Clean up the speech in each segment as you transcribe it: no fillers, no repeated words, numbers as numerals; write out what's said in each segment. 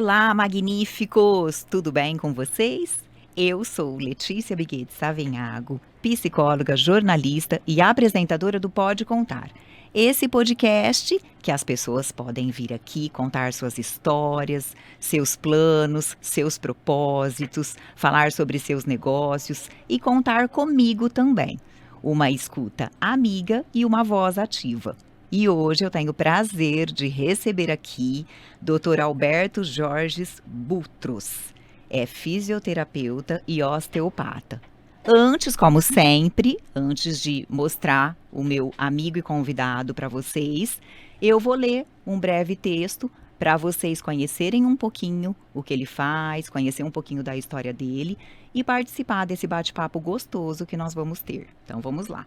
Olá, magníficos! Tudo bem com vocês? Eu sou Letícia Biguete Savenhago, psicóloga, jornalista e apresentadora do Pode Contar. Esse podcast que as pessoas podem vir aqui contar suas histórias, seus planos, seus propósitos, falar sobre seus negócios e contar comigo também. Uma escuta amiga e uma voz ativa. E hoje eu tenho o prazer de receber aqui Dr. Alberto Jorges Butros. É fisioterapeuta e osteopata. Antes, como sempre, antes de mostrar o meu amigo e convidado para vocês, eu vou ler um breve texto para vocês conhecerem um pouquinho o que ele faz, conhecer um pouquinho da história dele e participar desse bate-papo gostoso que nós vamos ter. Então, vamos lá.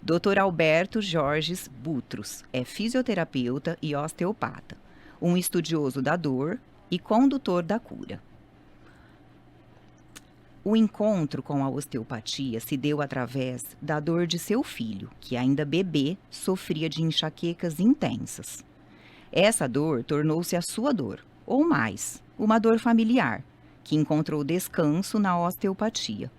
Dr. Alberto Jorges Butros é fisioterapeuta e osteopata, um estudioso da dor e condutor da cura. O encontro com a osteopatia se deu através da dor de seu filho, que ainda bebê sofria de enxaquecas intensas. Essa dor tornou-se a sua dor, ou mais, uma dor familiar, que encontrou descanso na osteopatia.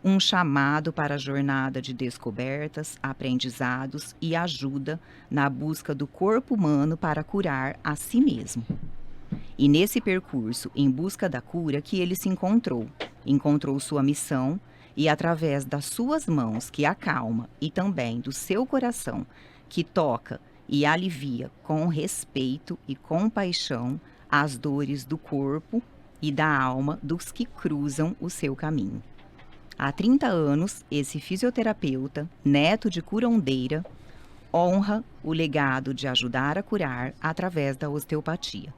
Um chamado para a jornada de descobertas, aprendizados e ajuda na busca do corpo humano para curar a si mesmo. E nesse percurso, em busca da cura, que ele se encontrou sua missão e através das suas mãos que acalma e também do seu coração que toca e alivia com respeito e compaixão as dores do corpo e da alma dos que cruzam o seu caminho. Há 30 anos, esse fisioterapeuta, neto de curandeira, honra o legado de ajudar a curar através da osteopatia,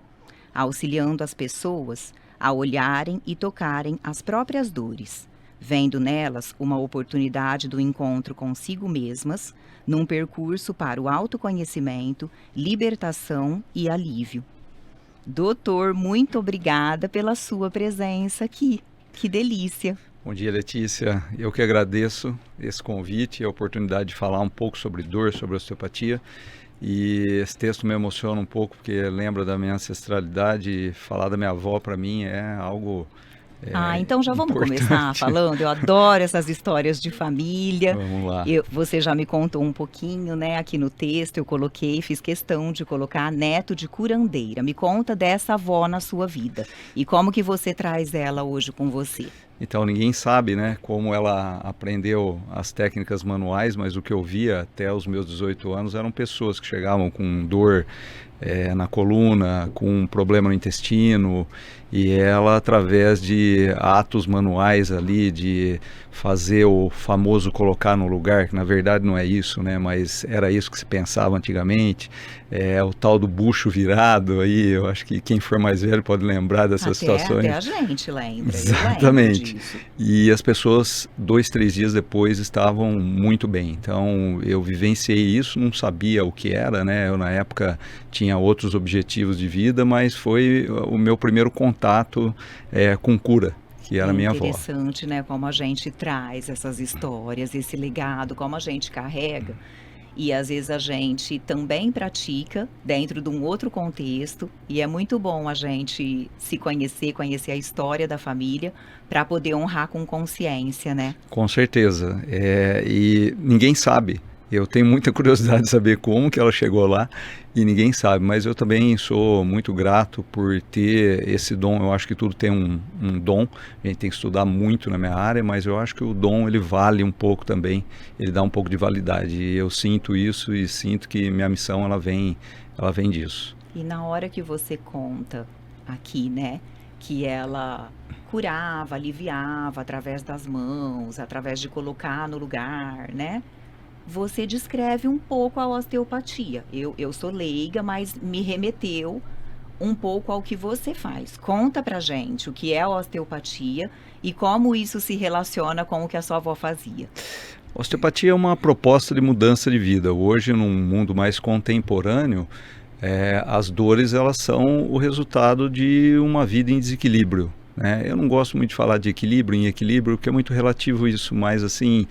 auxiliando as pessoas a olharem e tocarem as próprias dores, vendo nelas uma oportunidade do encontro consigo mesmas, num percurso para o autoconhecimento, libertação e alívio. Doutor, muito obrigada pela sua presença aqui. Que delícia! Bom dia, Letícia. Eu que agradeço esse convite e a oportunidade de falar um pouco sobre dor, sobre osteopatia. E esse texto me emociona um pouco porque lembra da minha ancestralidade e falar da minha avó para mim é algo então já vamos importante. Começar falando. Eu adoro essas histórias de família. Vamos lá. Você já me contou um pouquinho, né? Aqui no texto eu fiz questão de colocar neto de curandeira. Me conta dessa avó na sua vida e como que você traz ela hoje com você. Então, ninguém sabe, né, como ela aprendeu as técnicas manuais, mas o que eu via até os meus 18 anos eram pessoas que chegavam com dor na coluna, com um problema no intestino, e ela, através de atos manuais ali, de fazer o famoso colocar no lugar, que na verdade não é isso, né, mas era isso que se pensava antigamente, o tal do bucho virado, aí eu acho que quem for mais velho pode lembrar dessas situações. Até a gente lembra. Exatamente. E as pessoas, 2, 3 dias depois, estavam muito bem. Então, eu vivenciei isso, não sabia o que era, né? Eu, na época, tinha outros objetivos de vida, mas foi o meu primeiro contato com cura, que era a minha avó. Interessante, né? Como a gente traz essas histórias, esse legado, como a gente carrega. E às vezes a gente também pratica dentro de um outro contexto. E é muito bom a gente se conhecer a história da família para poder honrar com consciência, né? Com certeza. E ninguém sabe. Eu tenho muita curiosidade de saber como que ela chegou lá e ninguém sabe, mas eu também sou muito grato por ter esse dom. Eu acho que tudo tem um dom, a gente tem que estudar muito na minha área, mas eu acho que o dom ele vale um pouco também, ele dá um pouco de validade. E eu sinto isso e sinto que minha missão ela vem disso. E na hora que você conta aqui, né, que ela curava, aliviava através das mãos, através de colocar no lugar, né? Você descreve um pouco a osteopatia. Eu sou leiga, mas me remeteu um pouco ao que você faz. Conta pra gente o que é a osteopatia e como isso se relaciona com o que a sua avó fazia. A osteopatia é uma proposta de mudança de vida. Hoje, num mundo mais contemporâneo, as dores elas são o resultado de uma vida em desequilíbrio, né? Eu não gosto muito de falar de equilíbrio em equilíbrio, porque é muito relativo isso, mas assim,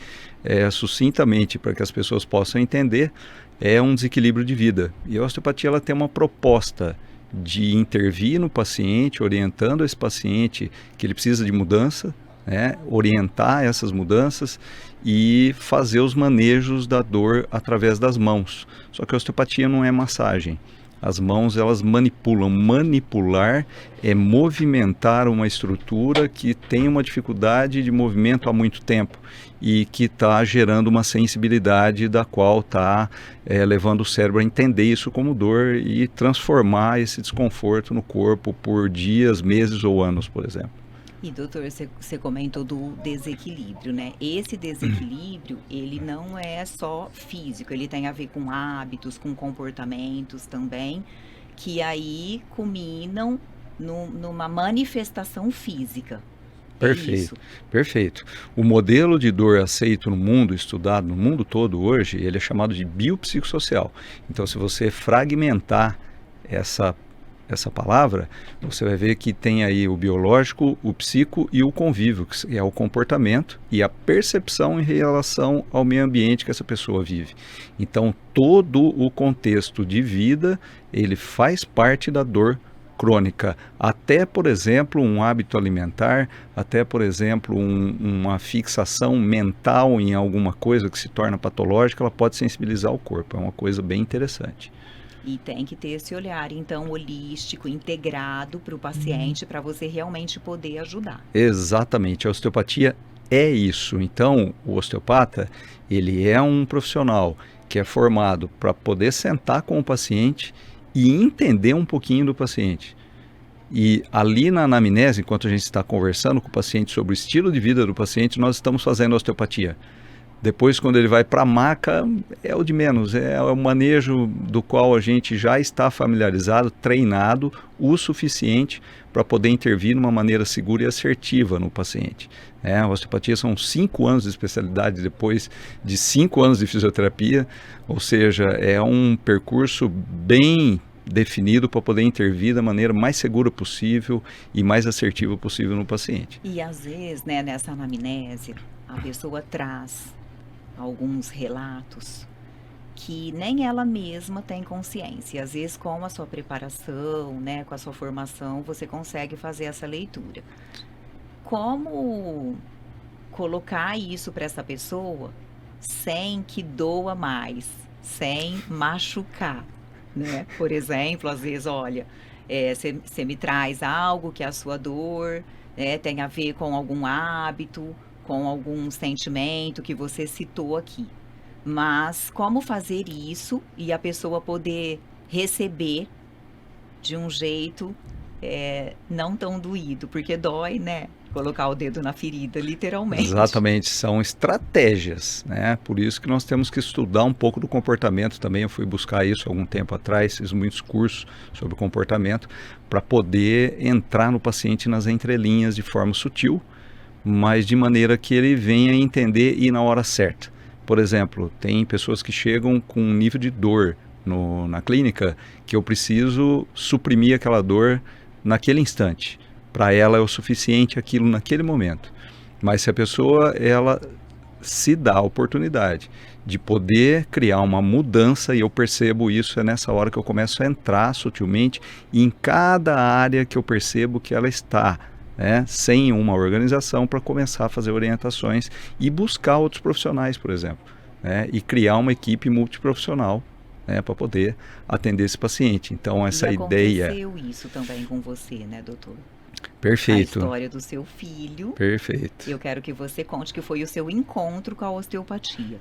sucintamente, para que as pessoas possam entender, é um desequilíbrio de vida. E a osteopatia ela tem uma proposta de intervir no paciente, orientando esse paciente que ele precisa de mudança, né, orientar essas mudanças e fazer os manejos da dor através das mãos. Só que a osteopatia não é massagem. As mãos, elas manipulam. Manipular é movimentar uma estrutura que tem uma dificuldade de movimento há muito tempo e que está gerando uma sensibilidade da qual está levando o cérebro a entender isso como dor e transformar esse desconforto no corpo por dias, meses ou anos, por exemplo. E doutor, você comentou do desequilíbrio, né? Esse desequilíbrio, ele não é só físico, ele tem a ver com hábitos, com comportamentos também, que aí culminam numa manifestação física. Perfeito, perfeito. O modelo de dor aceito no mundo, estudado no mundo todo hoje, ele é chamado de biopsicossocial. Então, se você fragmentar essa palavra, você vai ver que tem aí o biológico, o psico e o convívio, que é o comportamento e a percepção em relação ao meio ambiente que essa pessoa vive. Então, todo o contexto de vida, ele faz parte da dor crônica, até, por exemplo, um hábito alimentar, até, por exemplo, uma fixação mental em alguma coisa que se torna patológica, ela pode sensibilizar o corpo, é uma coisa bem interessante. E tem que ter esse olhar, então, holístico, integrado para o paciente, para você realmente poder ajudar. Exatamente, a osteopatia é isso. Então, o osteopata, ele é um profissional que é formado para poder sentar com o paciente e entender um pouquinho do paciente. E ali na anamnese, enquanto a gente está conversando com o paciente sobre o estilo de vida do paciente, nós estamos fazendo osteopatia. Depois, quando ele vai para a maca, é o de menos, é o manejo do qual a gente já está familiarizado, treinado o suficiente para poder intervir de uma maneira segura e assertiva no paciente. A osteopatia são 5 anos de especialidade depois de 5 anos de fisioterapia, ou seja, é um percurso bem definido para poder intervir da maneira mais segura possível e mais assertiva possível no paciente. E às vezes, né, nessa anamnese, a pessoa traz alguns relatos que nem ela mesma tem consciência. Às vezes, com a sua preparação, né, com a sua formação, você consegue fazer essa leitura. Como colocar isso para essa pessoa sem que doa mais, sem machucar, né? Por exemplo, às vezes, olha, você me traz algo que a sua dor tem a ver com algum hábito, com algum sentimento que você citou aqui. Mas como fazer isso e a pessoa poder receber de um jeito não tão doído, porque dói, né? Colocar o dedo na ferida, literalmente. Exatamente, são estratégias, né? Por isso que nós temos que estudar um pouco do comportamento também. Eu fui buscar isso algum tempo atrás, fiz muitos cursos sobre comportamento para poder entrar no paciente nas entrelinhas de forma sutil, mas de maneira que ele venha entender e na hora certa. Por exemplo, tem pessoas que chegam com um nível de dor na clínica que eu preciso suprimir aquela dor naquele instante. Para ela é o suficiente aquilo naquele momento. Mas se a pessoa ela se dá a oportunidade de poder criar uma mudança, e eu percebo isso, é nessa hora que eu começo a entrar sutilmente em cada área que eu percebo que ela está, sem uma organização, para começar a fazer orientações e buscar outros profissionais, por exemplo, e criar uma equipe multiprofissional para poder atender esse paciente. Então, essa ideia... aconteceu isso também com você, né, doutor? Perfeito. A história do seu filho. Perfeito. Eu quero que você conte que foi o seu encontro com a osteopatia.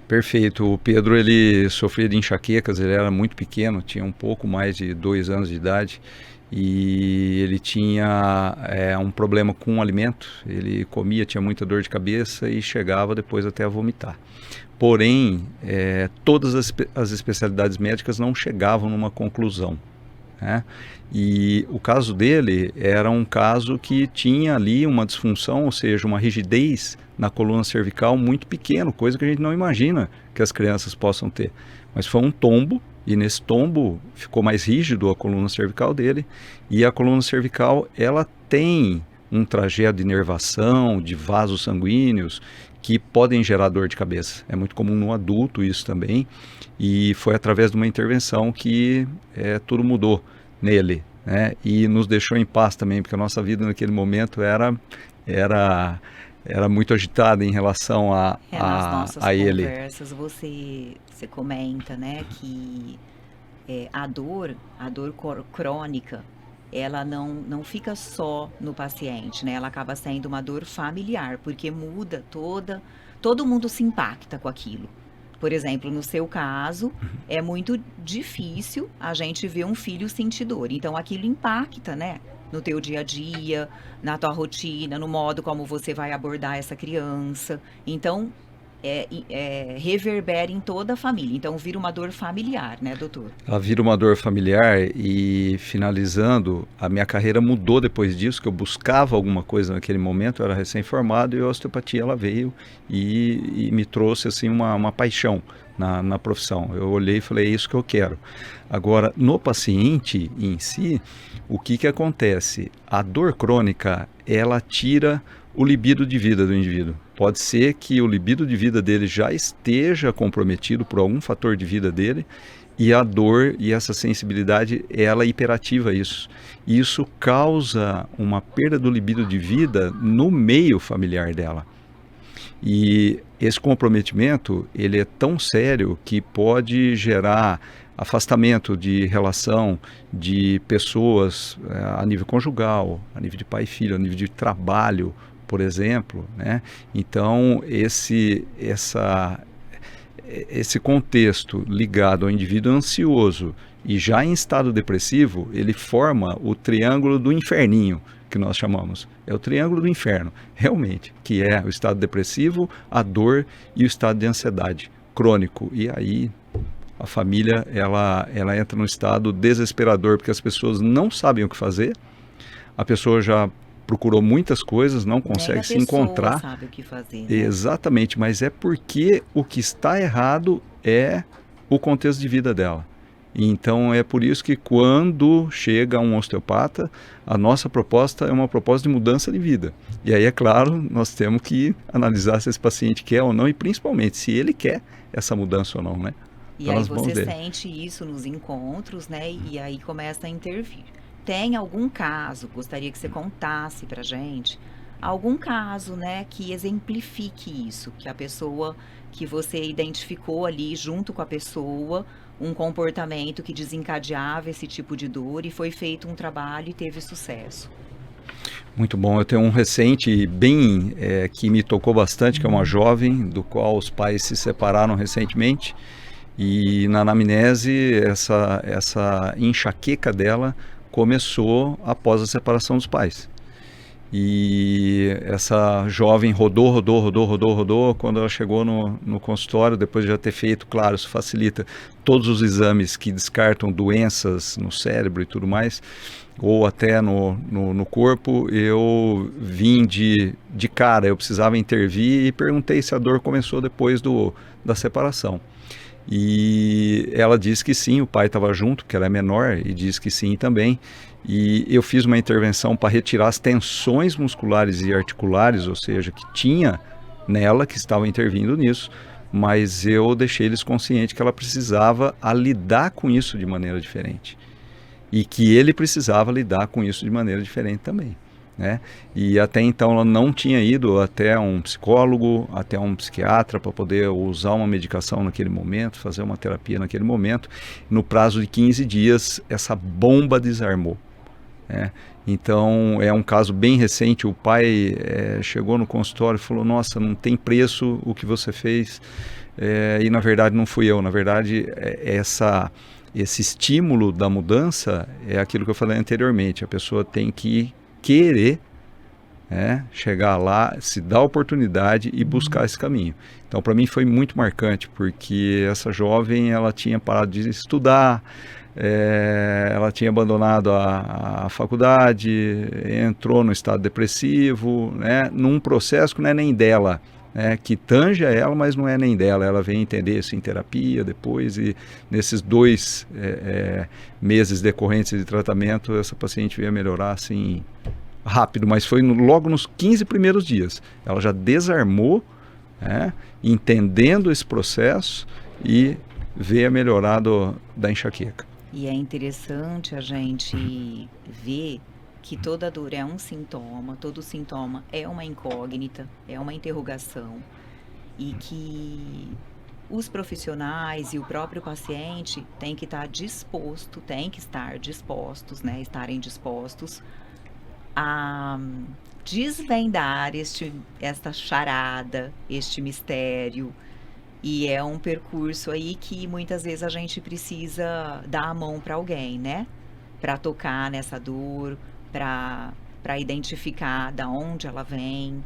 Perfeito. O Pedro, ele sofria de enxaquecas, ele era muito pequeno, tinha um pouco mais de 2 anos de idade, e ele tinha um problema com o alimento. Ele comia, tinha muita dor de cabeça e chegava depois até a vomitar. Porém, todas as especialidades médicas não chegavam numa conclusão. E o caso dele era um caso que tinha ali uma disfunção, ou seja, uma rigidez na coluna cervical muito pequeno, coisa que a gente não imagina que as crianças possam ter. Mas foi um tombo, e nesse tombo ficou mais rígido a coluna cervical dele, e a coluna cervical ela tem um trajeto de inervação, de vasos sanguíneos, que podem gerar dor de cabeça. É muito comum no adulto isso também, e foi através de uma intervenção que tudo mudou. nele, né? E nos deixou em paz também, porque a nossa vida naquele momento era muito agitada em relação Nas nossas a ele. conversas você comenta, né, que a dor crônica, ela não fica só no paciente, né? Ela acaba sendo uma dor familiar, porque muda todo mundo se impacta com aquilo. Por exemplo, no seu caso, é muito difícil a gente ver um filho sentir dor. Então, aquilo impacta, né? No teu dia a dia, na tua rotina, no modo como você vai abordar essa criança. Então, reverbera em toda a família. Então, vira uma dor familiar, né, doutor? Ela vira uma dor familiar e, finalizando, a minha carreira mudou depois disso, que eu buscava alguma coisa naquele momento, eu era recém-formado e a osteopatia ela veio e me trouxe assim uma paixão na profissão. Eu olhei e falei, é isso que eu quero. Agora, no paciente em si, o que acontece? A dor crônica, ela tira o libido de vida do indivíduo. Pode ser que o libido de vida dele já esteja comprometido por algum fator de vida dele e a dor e essa sensibilidade, ela hiperativa isso. E isso causa uma perda do libido de vida no meio familiar dela. E esse comprometimento, ele é tão sério que pode gerar afastamento de relação de pessoas a nível conjugal, a nível de pai e filho, a nível de trabalho, por exemplo, né? Então, esse contexto ligado ao indivíduo ansioso e já em estado depressivo, ele forma o triângulo do inferninho, que nós chamamos. É o triângulo do inferno, realmente, que é o estado depressivo, a dor e o estado de ansiedade crônico. E aí a família ela entra num estado desesperador, porque as pessoas não sabem o que fazer, a pessoa já procurou muitas coisas, não consegue se encontrar. Sabe o que fazer, né? Exatamente, mas é porque o que está errado é o contexto de vida dela. Então é por isso que quando chega um osteopata, a nossa proposta é uma proposta de mudança de vida. E aí, é claro, nós temos que analisar se esse paciente quer ou não e principalmente se ele quer essa mudança ou não, né? E aí você sente isso nos encontros, né? E aí começa a intervir. Tem algum caso, gostaria que você contasse pra gente, algum caso, né, que exemplifique isso, que a pessoa, que você identificou ali junto com a pessoa, um comportamento que desencadeava esse tipo de dor e foi feito um trabalho e teve sucesso? Muito bom, eu tenho um recente bem que me tocou bastante, que é uma jovem do qual os pais se separaram recentemente e na anamnese essa enxaqueca dela começou após a separação dos pais. E essa jovem rodou. Quando ela chegou no consultório, depois de já ter feito, claro, isso facilita todos os exames que descartam doenças no cérebro e tudo mais, ou até no corpo, eu vim de cara, eu precisava intervir e perguntei se a dor começou depois da separação. E ela disse que sim, o pai estava junto, porque ela é menor, e disse que sim também. E eu fiz uma intervenção para retirar as tensões musculares e articulares, ou seja, que tinha nela, que estava intervindo nisso, mas eu deixei eles conscientes que ela precisava lidar com isso de maneira diferente. E que ele precisava lidar com isso de maneira diferente também, né? E até então ela não tinha ido até um psicólogo, até um psiquiatra para poder usar uma medicação naquele momento, fazer uma terapia naquele momento. No prazo de 15 dias, essa bomba desarmou, né? Então é um caso bem recente. O pai chegou no consultório e falou: nossa, não tem preço o que você fez. E na verdade não fui eu, na verdade esse estímulo da mudança é aquilo que eu falei anteriormente. A pessoa tem que querer chegar lá, se dar a oportunidade e buscar esse caminho. Então, para mim foi muito marcante, porque essa jovem, ela tinha parado de estudar, ela tinha abandonado a faculdade, entrou no estado depressivo, né, num processo que não é nem dela, que tange a ela, mas não é nem dela. Ela vem entender isso em terapia depois, e nesses 2 meses decorrentes de tratamento, essa paciente veio a melhorar assim rápido, mas foi logo nos 15 primeiros dias. Ela já desarmou, entendendo esse processo, e veio a melhorar da enxaqueca. E é interessante a gente ver que toda dor é um sintoma, todo sintoma é uma incógnita, é uma interrogação, e que os profissionais e o próprio paciente têm que estar dispostos, né, estarem dispostos a desvendar esta charada, este mistério. E é um percurso aí que muitas vezes a gente precisa dar a mão para alguém, né? Para tocar nessa dor, para identificar da onde ela vem.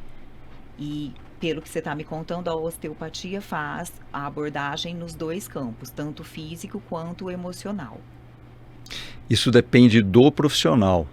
E pelo que você está me contando, a osteopatia faz a abordagem nos dois campos, tanto físico quanto emocional. Isso depende do profissional,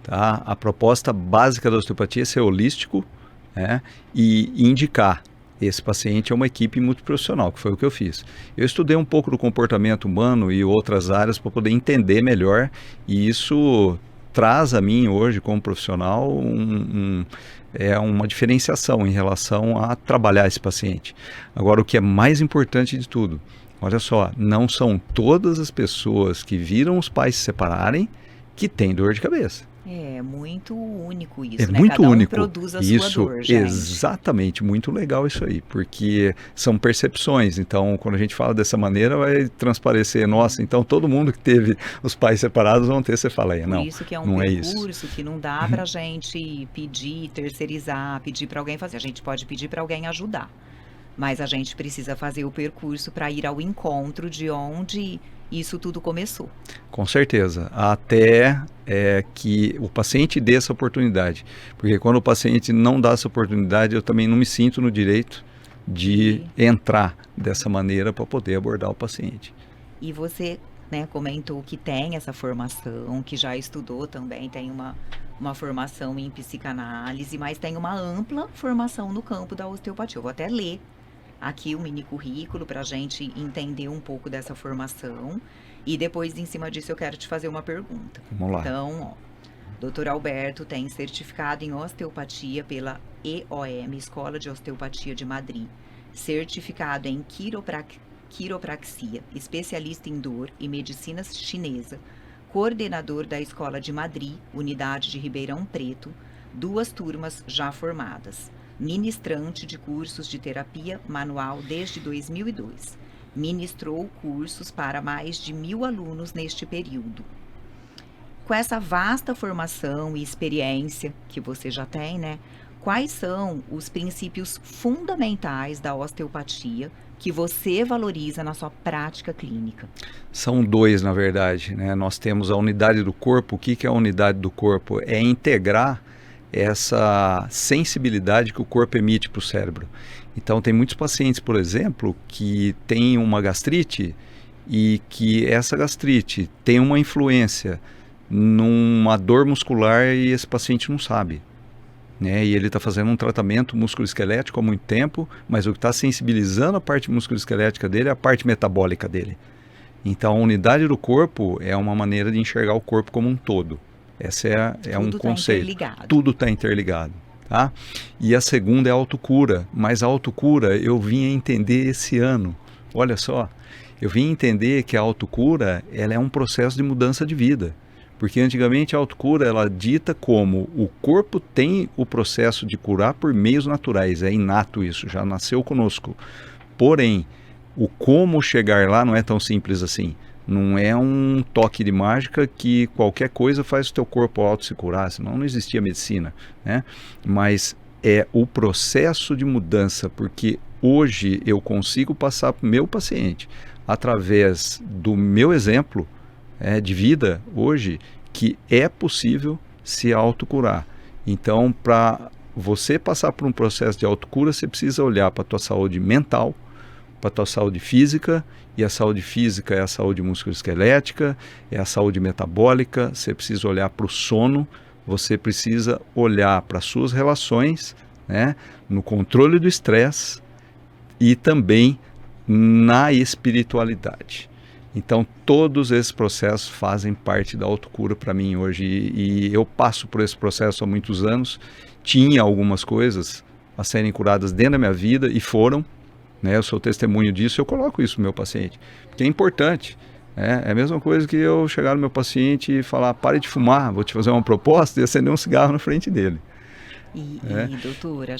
tá? A proposta básica da osteopatia é ser holístico, né? E indicar esse paciente a uma equipe multiprofissional, que foi o que eu fiz. Eu estudei um pouco do comportamento humano e outras áreas para poder entender melhor, e isso traz a mim hoje, como profissional, uma diferenciação em relação a trabalhar esse paciente. Agora, o que é mais importante de tudo, olha só, não são todas as pessoas que viram os pais se separarem que têm dor de cabeça. É muito único isso, É né? muito Cada um único. produz a Isso, sua dor, gente. exatamente, muito legal isso aí, porque são percepções. Então, quando a gente fala dessa maneira, vai transparecer, nossa, então todo mundo que teve os pais separados vão ter cefaleia. Não, Por isso que é um não é isso. percurso que não dá pra gente pedir, terceirizar, pedir para alguém fazer. A gente pode pedir para alguém ajudar, mas a gente precisa fazer o percurso para ir ao encontro de onde isso tudo começou. Com certeza, até que o paciente dê essa oportunidade, porque quando o paciente não dá essa oportunidade, eu também não me sinto no direito de entrar dessa maneira para poder abordar o paciente. E você, né, comentou que tem essa formação, que já estudou também, tem uma formação em psicanálise, mas tem uma ampla formação no campo da osteopatia. Eu vou até ler aqui o mini currículo para a gente entender um pouco dessa formação, e depois, em cima disso, eu quero te fazer uma pergunta. Vamos lá. Então, ó, Dr. Alberto tem certificado em osteopatia pela EOM, Escola de Osteopatia de Madrid, certificado em quiropraxia, especialista em dor e medicina chinesa, coordenador da Escola de Madrid, Unidade de Ribeirão Preto, 2 turmas já formadas. Ministrante de cursos de terapia manual desde 2002. Ministrou cursos para mais de 1.000 alunos neste período. Com essa vasta formação e experiência que você já tem, né? Quais são os princípios fundamentais da osteopatia que você valoriza na sua prática clínica? São 2, na verdade, né? Nós temos a unidade do corpo. O que é a unidade do corpo? É integrar essa sensibilidade que o corpo emite para o cérebro. Então, tem muitos pacientes, por exemplo, que têm uma gastrite e que essa gastrite tem uma influência numa dor muscular e esse paciente não sabe, né? E ele está fazendo um tratamento musculoesquelético há muito tempo, mas o que está sensibilizando a parte musculoesquelética dele é a parte metabólica dele. Então, a unidade do corpo é uma maneira de enxergar o corpo como um todo. Esse é um conceito. Tudo está interligado, tá? E a segunda é a autocura, mas a autocura eu vim a entender esse ano. Olha só, eu vim entender que a autocura ela é um processo de mudança de vida. Porque antigamente a autocura ela dita como o corpo tem o processo de curar por meios naturais, é inato isso, já nasceu conosco. Porém, o como chegar lá não é tão simples assim. Não é um toque de mágica que qualquer coisa faz o teu corpo auto se curar, senão não existia medicina, né? Mas é o processo de mudança, porque hoje eu consigo passar para o meu paciente, através do meu exemplo de vida hoje, que é possível se autocurar. Então, para você passar por um processo de autocura, você precisa olhar para a tua saúde mental, para a tua saúde física, e a saúde física é a saúde musculoesquelética, é a saúde metabólica, você precisa olhar para o sono, você precisa olhar para as suas relações, né, no controle do estresse e também na espiritualidade. Então, todos esses processos fazem parte da autocura para mim hoje, e eu passo por esse processo há muitos anos. Tinha algumas coisas a serem curadas dentro da minha vida e foram, né? Eu sou testemunho disso, eu coloco isso no meu paciente, porque é importante, É a mesma coisa que eu chegar no meu paciente e falar, pare de fumar, vou te fazer uma proposta e acender um cigarro na frente dele. Doutora,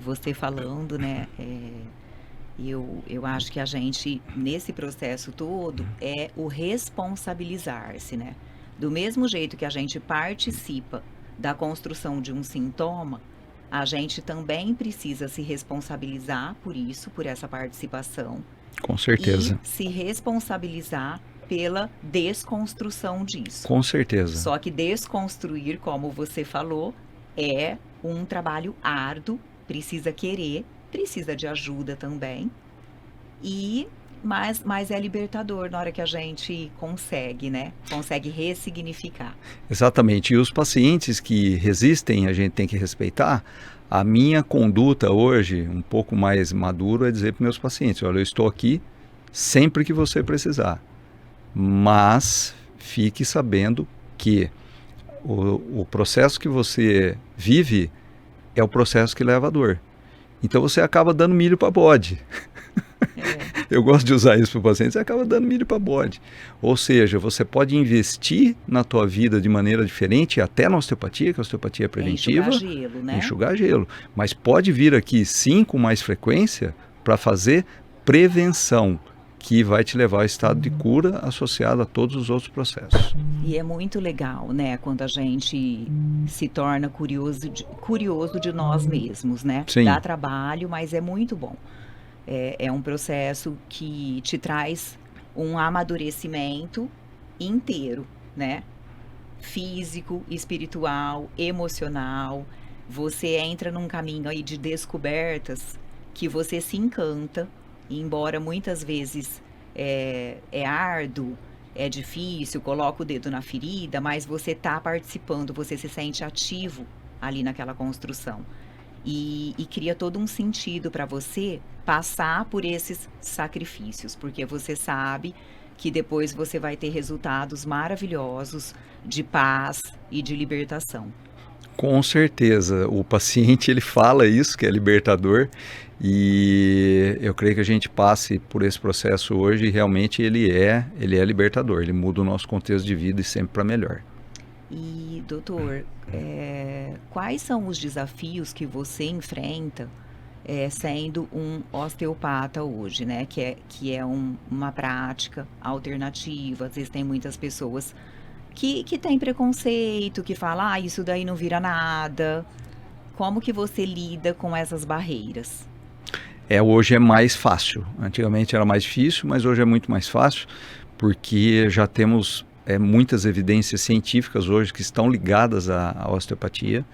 você falando, né, eu acho que a gente, nesse processo todo, é o responsabilizar-se, né? Do mesmo jeito que a gente participa da construção de um sintoma, a gente também precisa se responsabilizar por isso, por essa participação. Com certeza. E se responsabilizar pela desconstrução disso. Com certeza. Só que desconstruir, como você falou, é um trabalho árduo, precisa querer, precisa de ajuda também. Mas é libertador na hora que a gente consegue, né? Consegue ressignificar. Exatamente. E os pacientes que resistem, a gente tem que respeitar. A minha conduta hoje, um pouco mais maduro, é dizer para meus pacientes, olha, eu estou aqui sempre que você precisar. Mas fique sabendo que o processo que você vive é o processo que leva a dor. Então você acaba dando milho para bode. Eu gosto de usar isso para o paciente, você acaba dando milho para bode. Ou seja, você pode investir na tua vida de maneira diferente, até na osteopatia, que a osteopatia é preventiva. Enxugar gelo, né? Enxugar gelo. Mas pode vir aqui, sim, com mais frequência, para fazer prevenção, que vai te levar ao estado de cura associado a todos os outros processos. E é muito legal, né, quando a gente se torna curioso de nós mesmos, né? Sim. Dá trabalho, mas é muito bom. É um processo que te traz um amadurecimento inteiro, né? Físico, espiritual, emocional. Você entra num caminho aí de descobertas que você se encanta, e embora muitas vezes é árduo, é difícil, coloca o dedo na ferida, mas você está participando, você se sente ativo ali naquela construção. E cria todo um sentido para você passar por esses sacrifícios, porque você sabe que depois você vai ter resultados maravilhosos de paz e de libertação. Com certeza, o paciente ele fala isso, que é libertador, e eu creio que a gente passe por esse processo hoje e realmente ele é libertador, ele muda o nosso contexto de vida e sempre para melhor. E, doutor, quais são os desafios que você enfrenta sendo um osteopata hoje, né? Que é uma prática alternativa. Às vezes tem muitas pessoas que têm preconceito, que falam, isso daí não vira nada. Como que você lida com essas barreiras? Hoje é mais fácil. Antigamente era mais difícil, mas hoje é muito mais fácil, porque já temos muitas evidências científicas hoje que estão ligadas à osteopatia,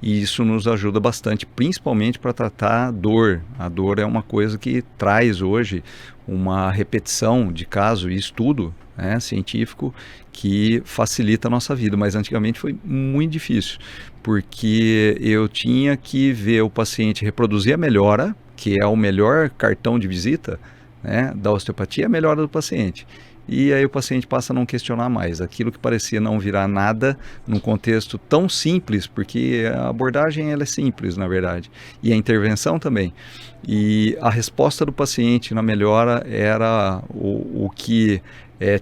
e isso nos ajuda bastante, principalmente para tratar a dor. A dor é uma coisa que traz hoje uma repetição de caso e estudo científico que facilita a nossa vida, mas antigamente foi muito difícil, porque eu tinha que ver o paciente reproduzir a melhora, que é o melhor cartão de visita da osteopatia, a melhora do paciente. E aí o paciente passa a não questionar mais. Aquilo que parecia não virar nada num contexto tão simples, porque a abordagem ela é simples, na verdade, e a intervenção também. E a resposta do paciente na melhora era o que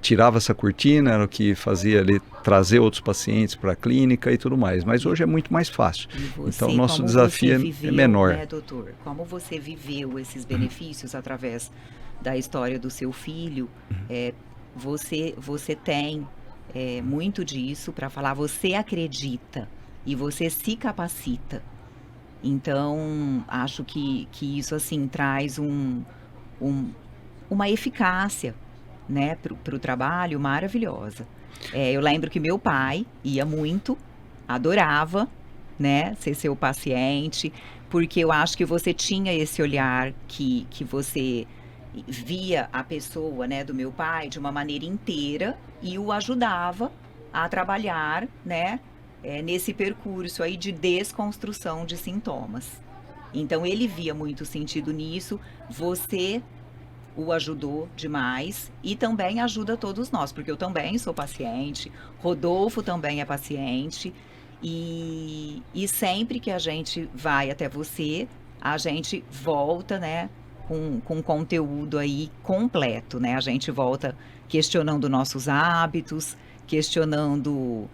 tirava essa cortina, era o que fazia ele trazer outros pacientes para a clínica e tudo mais. Mas hoje é muito mais fácil. Então, o nosso desafio é menor. Né, doutor? Como você viveu esses benefícios através da história do seu filho, você tem muito disso para falar, você acredita e você se capacita. Então, acho que isso assim traz uma eficácia, né, para o trabalho maravilhosa. Eu lembro que meu pai ia muito, adorava, né, ser seu paciente, porque eu acho que você tinha esse olhar que você via a pessoa, né, do meu pai de uma maneira inteira e o ajudava a trabalhar, né, nesse percurso aí de desconstrução de sintomas. Então ele via muito sentido nisso, você o ajudou demais e também ajuda todos nós, porque eu também sou paciente, Rodolfo também é paciente e sempre que a gente vai até você, a gente volta, né, com conteúdo aí completo, né? A gente volta questionando nossos hábitos, questionando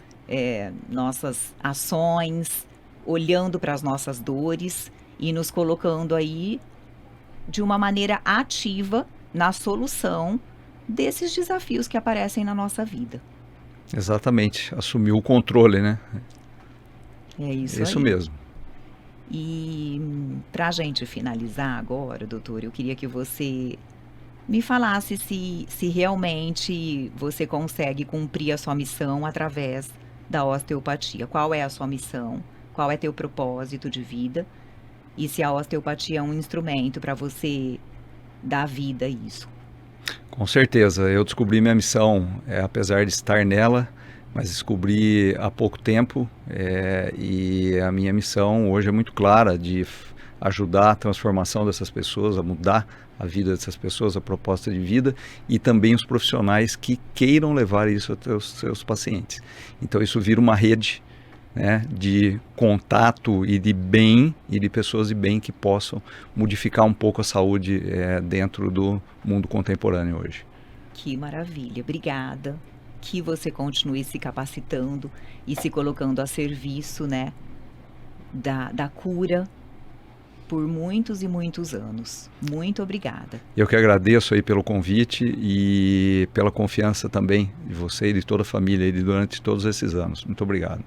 nossas ações, olhando para as nossas dores e nos colocando aí de uma maneira ativa na solução desses desafios que aparecem na nossa vida. Exatamente, assumir o controle, né? É isso Isso aí. mesmo. E para a gente finalizar agora, doutor, eu queria que você me falasse se realmente você consegue cumprir a sua missão através da osteopatia. Qual é a sua missão? Qual é teu propósito de vida? E se a osteopatia é um instrumento para você dar vida a isso? Com certeza, eu descobri minha missão, apesar de estar nela, mas descobri há pouco tempo, e a minha missão hoje é muito clara, de ajudar a transformação dessas pessoas, a mudar a vida dessas pessoas, a proposta de vida, e também os profissionais que queiram levar isso aos seus pacientes. Então isso vira uma rede, né, de contato e de bem, e de pessoas de bem que possam modificar um pouco a saúde dentro do mundo contemporâneo hoje. Que maravilha, obrigada. Que você continue se capacitando e se colocando a serviço, né, da cura por muitos e muitos anos. Muito obrigada. Eu que agradeço aí pelo convite e pela confiança também de você e de toda a família aí durante todos esses anos. Muito obrigado.